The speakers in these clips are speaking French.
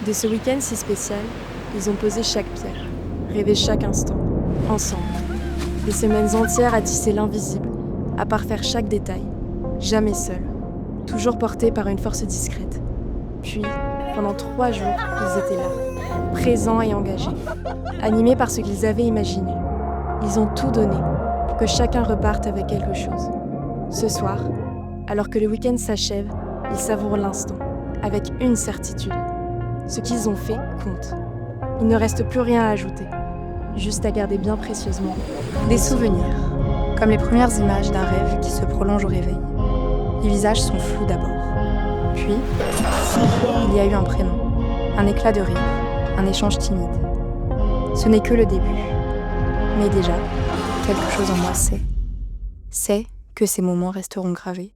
De ce week-end si spécial, ils ont posé chaque pierre, rêvé chaque instant, ensemble. Des semaines entières à tisser l'invisible, à parfaire chaque détail, jamais seuls, toujours portés par une force discrète. Puis, pendant 3 jours, ils étaient là, présents et engagés, animés par ce qu'ils avaient imaginé. Ils ont tout donné pour que chacun reparte avec quelque chose. Ce soir, alors que le week-end s'achève, ils savourent l'instant, avec une certitude. Ce qu'ils ont fait compte. Il ne reste plus rien à ajouter, juste à garder bien précieusement des souvenirs, comme les premières images d'un rêve qui se prolonge au réveil. Les visages sont flous d'abord. Puis, il y a eu un prénom, un éclat de rire, un échange timide. Ce n'est que le début. Mais déjà, quelque chose en moi sait que ces moments resteront gravés.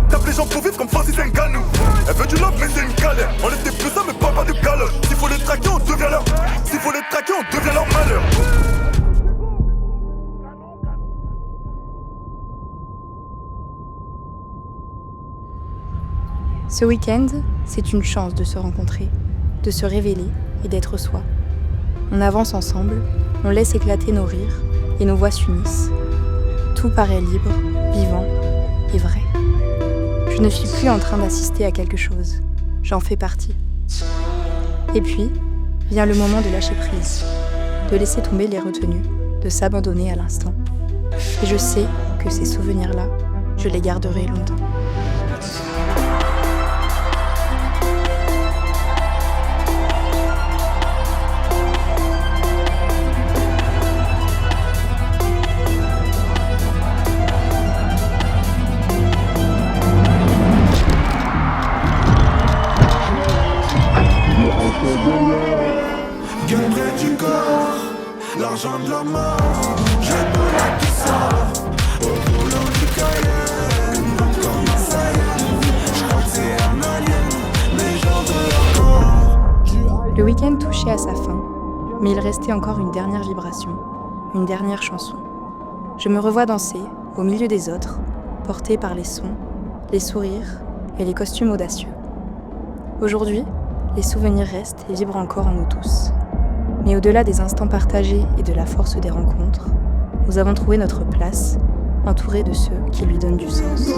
Tape les gens pour vivre comme Francis Ngannou. Elle veut du love mais c'est une galère. On les déplace mais pas de galoche. S'il faut les traquer on devient leur. S'il faut les traquer on devient leur malheur. Ce week-end, c'est une chance de se rencontrer, de se révéler et d'être soi. On avance ensemble, on laisse éclater nos rires et nos voix s'unissent. Tout paraît libre, vivant et vrai. Je ne suis plus en train d'assister à quelque chose, j'en fais partie. Et puis, vient le moment de lâcher prise, de laisser tomber les retenues, de s'abandonner à l'instant. Et je sais que ces souvenirs-là, je les garderai longtemps. Gueule près du corps, l'argent de la mort. J'ai de la qui sort au boulot du Cayenne. Comme un Saiyan, je crois que c'est un alien, mais j'en veux encore. Le week-end touchait à sa fin, mais il restait encore une dernière vibration, une dernière chanson. Je me revois danser, au milieu des autres, portée par les sons, les sourires et les costumes audacieux. Aujourd'hui, les souvenirs restent et vibrent encore en nous tous. Mais au-delà des instants partagés et de la force des rencontres, nous avons trouvé notre place, entourés de ceux qui lui donnent du sens.